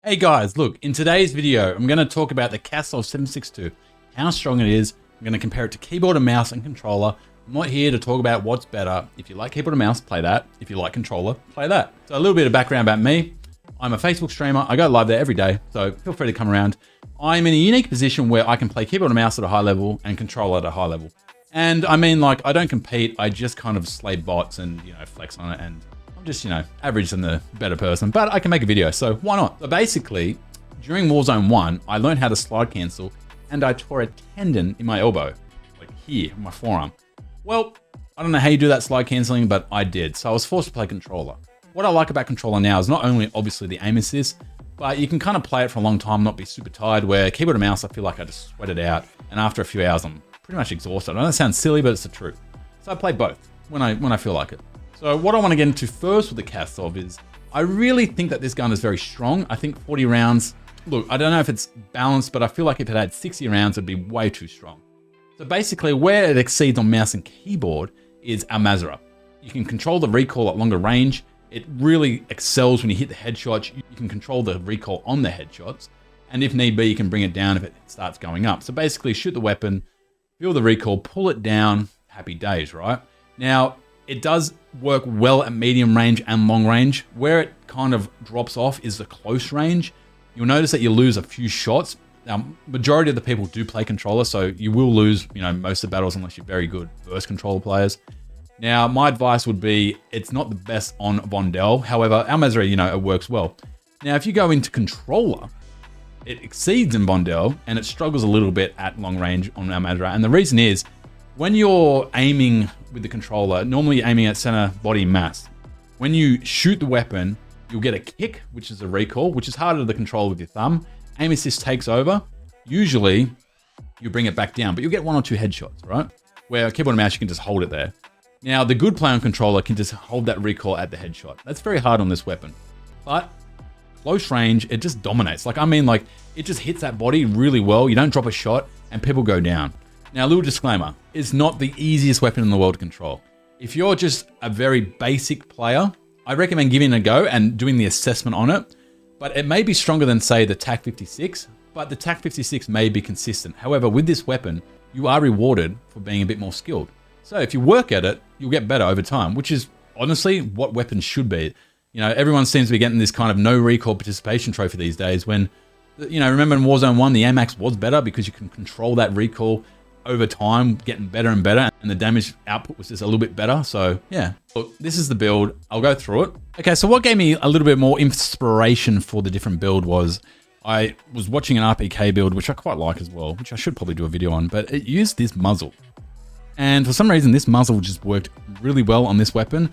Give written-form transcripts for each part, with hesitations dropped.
Hey guys, look, in today's video, I'm going to talk about the Kastov 762, how strong it is. I'm going to compare it to keyboard and mouse and controller. I'm not here to talk about what's better. If you like keyboard and mouse, play that. If you like controller, play that. So a little bit of background about me. I'm a Facebook streamer. I go live there every day, so feel free to come around. I'm in a unique position where I can play keyboard and mouse at a high level and controller at a high level. And I mean, like, I don't compete. I just kind of slay bots and, flex on it, and I'm just, average than the better person, but I can make a video, so why not? So basically, during Warzone 1, I learned how to slide cancel, and I tore a tendon in my elbow, like here, my forearm. Well, I don't know how you do that slide canceling, but I did, so I was forced to play controller. What I like about controller now is not only obviously the aim assist, but you can kind of play it for a long time, not be super tired, where keyboard and mouse, I feel like I just sweat it out, and after a few hours, I'm pretty much exhausted. I know that sounds silly, but it's the truth. So I play both when I feel like it. So what I want to get into first with the Kastov is, I really think that this gun is very strong. I think 40 rounds, look, I don't know if it's balanced, but I feel like if it had 60 rounds, it'd be way too strong. So basically where it exceeds on mouse and keyboard is our Mazera. You can control the recoil at longer range. It really excels when you hit the headshots. You can control the recoil on the headshots. And if need be, you can bring it down if it starts going up. So basically shoot the weapon, feel the recoil, pull it down, happy days, right? Now, it does work well at medium range and long range. Where it kind of drops off is the close range. You'll notice that you lose a few shots. Now, majority of the people do play controller, so you will lose, most of the battles unless you're very good first controller players. Now, my advice would be, it's not the best on Vondel. However, our Mazera, it works well. Now, if you go into controller, it exceeds in Vondel and it struggles a little bit at long range on our Mazera. And the reason is, when you're aiming with the controller, normally you're aiming at center body mass. When you shoot the weapon, you'll get a kick, which is a recoil, which is harder to control with your thumb. Aim assist takes over. Usually, you bring it back down, but you'll get one or two headshots, right? Where keyboard and mouse, you can just hold it there. Now, the good player on controller can just hold that recoil at the headshot. That's very hard on this weapon. But close range, it just dominates. It just hits that body really well. You don't drop a shot, and people go down. Now, a little disclaimer, it's not the easiest weapon in the world to control. If you're just a very basic player, I recommend giving it a go and doing the assessment on it. But it may be stronger than, say, the TAC 56, but the TAC 56 may be consistent. However, with this weapon, you are rewarded for being a bit more skilled. So if you work at it, you'll get better over time, which is honestly what weapons should be. Everyone seems to be getting this kind of no recoil participation trophy these days when, remember in Warzone 1, the AMAX was better because you can control that recoil over time, getting better and better, and the damage output was just a little bit better. So yeah, look, this is the build. I'll go through it. Okay, so what gave me a little bit more inspiration for the different build was I was watching an RPK build, which I quite like as well, which I should probably do a video on, but it used this muzzle. And for some reason, this muzzle just worked really well on this weapon.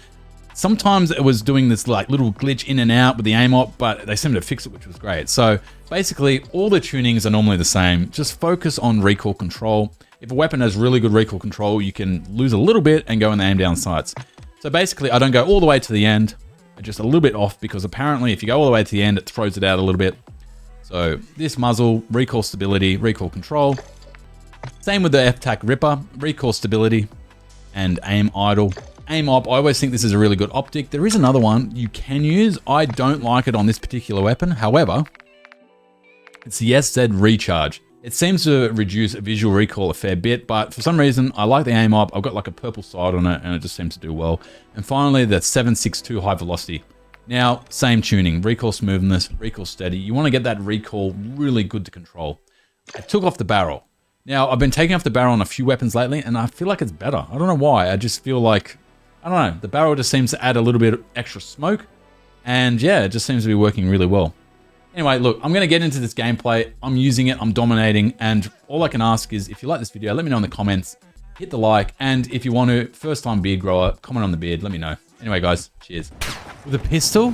Sometimes it was doing this like little glitch in and out with the aim op, but they seemed to fix it, which was great. So basically, all the tunings are normally the same. Just focus on recoil control. If a weapon has really good recoil control, you can lose a little bit and go in the aim down sights. So basically, I don't go all the way to the end, just a little bit off, because apparently if you go all the way to the end, it throws it out a little bit. So this muzzle, recoil stability, recoil control. Same with the F-Tac Ripper, recoil stability and aim idle. Aim op, I always think this is a really good optic. There is another one you can use. I don't like it on this particular weapon. However, it's the SZ Recharge. It seems to reduce visual recoil a fair bit, but for some reason, I like the aim op. I've got like a purple side on it and it just seems to do well. And finally, the 762 high velocity. Now, same tuning, recoil smoothness, recoil steady. You want to get that recoil really good to control. I took off the barrel. Now, I've been taking off the barrel on a few weapons lately, and I feel like it's better. I don't know why. I just feel like, I don't know, the barrel just seems to add a little bit of extra smoke. And yeah, it just seems to be working really well. Anyway, look, I'm going to get into this gameplay. I'm using it, I'm dominating, and all I can ask is, if you like this video, let me know in the comments, hit the like, and if you want to, first time beard grower, comment on the beard, let me know. Anyway, guys, cheers. With a pistol?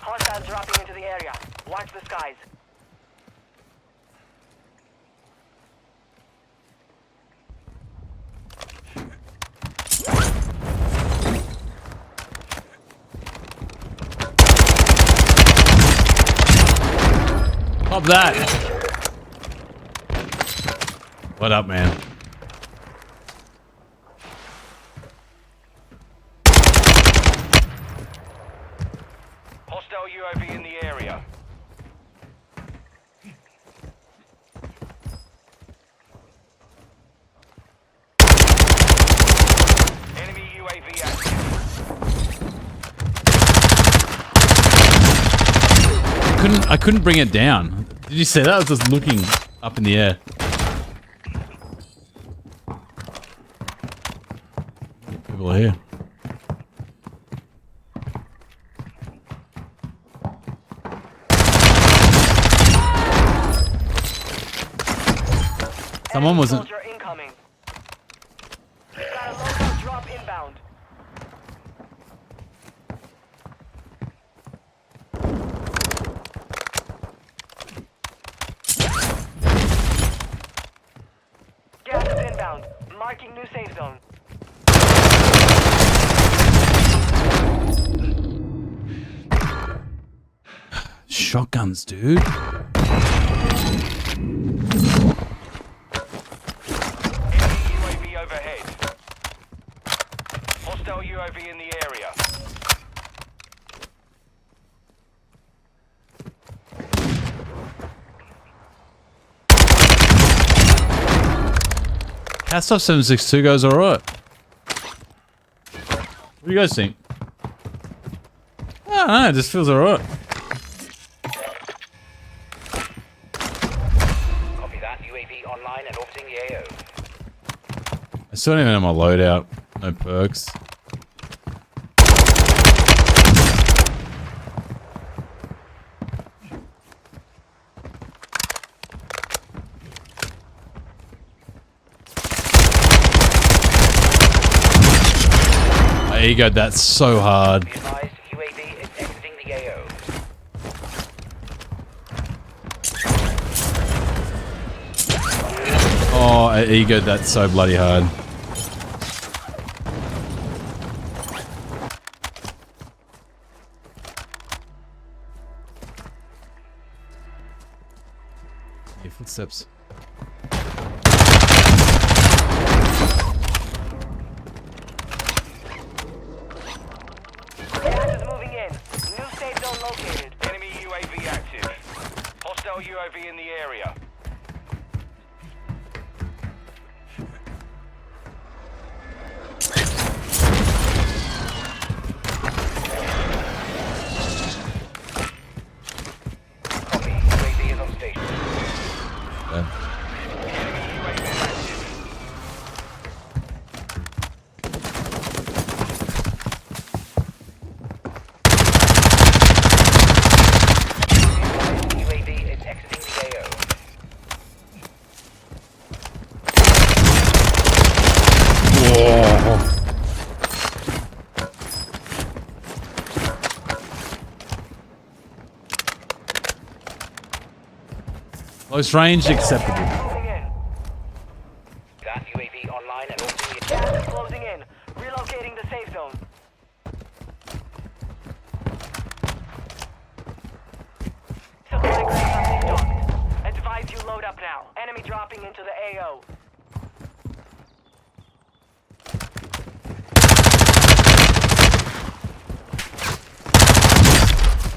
Hostiles dropping into the area. Watch the skies. Stop that. What up, man? Hostile UAV in the area. Enemy UAV active. I couldn't bring it down. Did you see that? I was just looking up in the air. People are here. Someone wasn't. Soldier incoming. We've got a loadout drop inbound. Gas is inbound. Marking new safe zone. Shotguns, dude. UAV overhead. Hostile UAV in the area. Kastov 762 goes alright. What do you guys think? I don't know, it just feels alright. Copy that. UAV online and orbiting the AO. I still don't even have my loadout. No perks. I egoed that so hard. Be advised, UAV is exiting the AO. Oh, I egoed that so bloody hard. Your footsteps. Gas is moving in. New safe zone located. Enemy UAV active. Hostile UAV in the area. Copy. UAV is on station. Enemy UAV active. UAV is exiting the AO. Whoa. Close range acceptable. Moving in. That UAV online and orbiting the gas is closing in. Relocating the safe zone. Supply crates are restocked. Advise you load up now. Enemy dropping into the AO.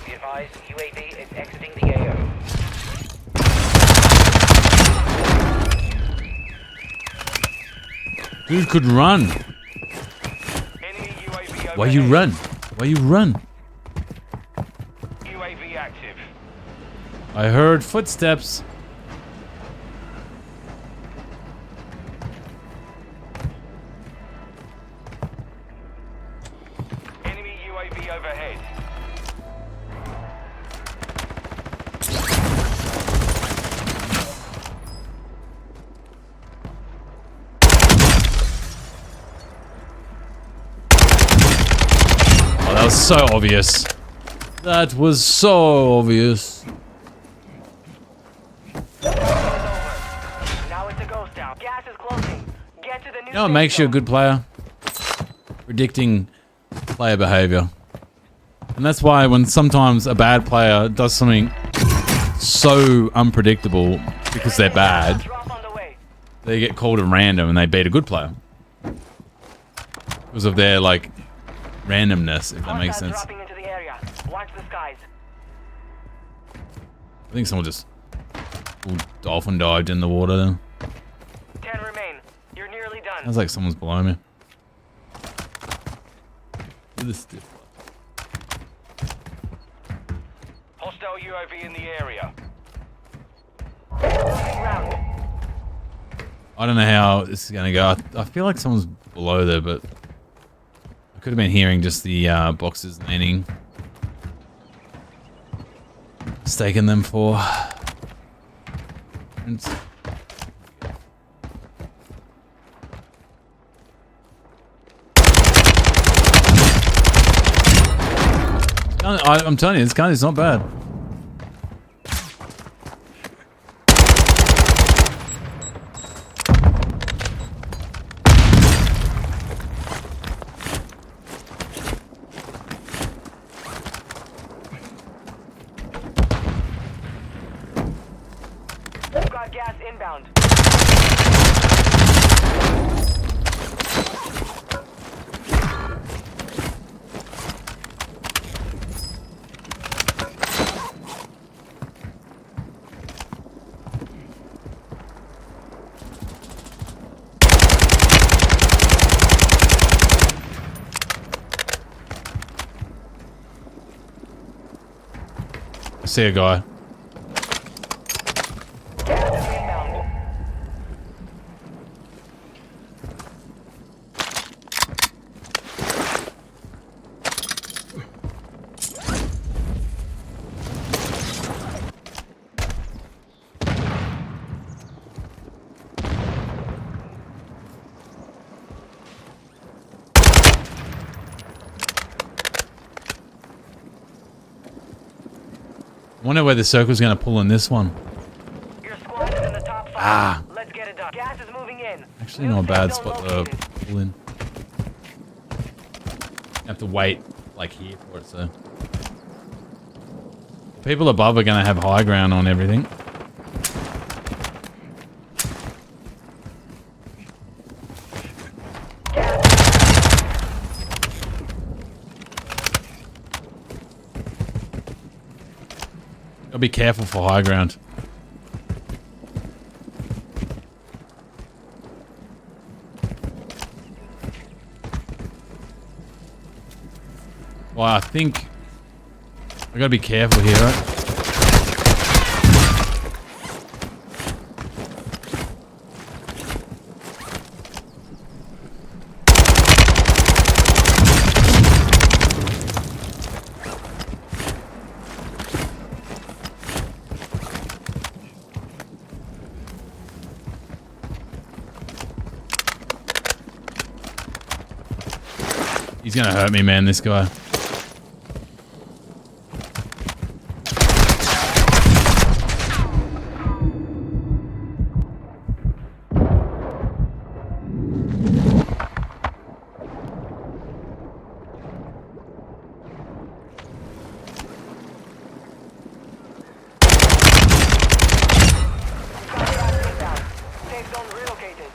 Be advised, UAV is exiting the AO. Dude could run. Enemy UAV Why you run? Why you run? UAV active. I heard footsteps. Enemy UAV overhead. Oh, that was so obvious. That was so obvious. Now it's a ghost town. Gas is closing. Get to the new You know what safe makes you a zone. good player? Predicting player behavior. And that's why when sometimes a bad player does something so unpredictable because they're bad. Drop on the way. They get called at random and they beat a good player because of their like randomness, if that makes sense. Dropping into the area. Watch the skies. I think someone just dolphin dived in the water then. 10 remain. You're nearly done. Sounds like someone's below me. Look at this stiff. Hostile UAV in the area. Round. I don't know how this is gonna go. I feel like someone's below there, but I could have been hearing just the boxes landing. Mistaken them for. I'm telling you, this gun is not bad. Got gas inbound. I see a guy. Gas inbound. I wonder where the circle's gonna pull in this one. Your squad is in the top 5. Ah. Let's get it done. Gas is moving in. Actually, not a bad spot to pull in. You have to wait like here for it, so. People above are gonna have high ground on everything. Gotta be careful for high ground. Well, I think I gotta be careful here, right? He's gonna hurt me, man, this guy. Safe zone relocated.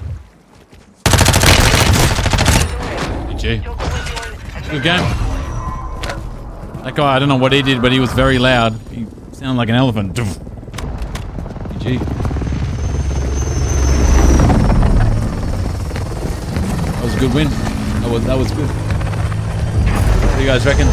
GG. Good game. That guy, I don't know what he did, but he was very loud. He sounded like an elephant. GG. That was a good win. That was good. What do you guys reckon?